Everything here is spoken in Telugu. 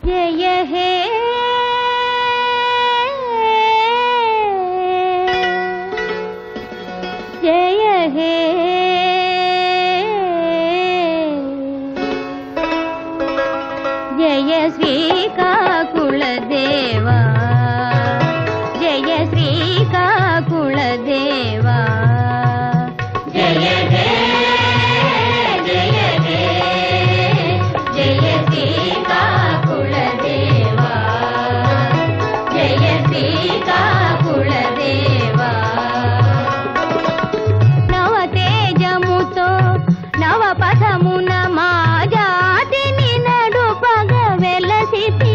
జయ హే జయ హే జయ శ్రీకాకుళ దేవా జయ శ్రీకాకుళ దేవా జయ హే జయ హే జయ శ్రీకాకుళ దేవా జయ శ్రీకాకుళ దేవా నవ తేజముతో నవ పథమున మా జాతిని నడుపగ వెలసితి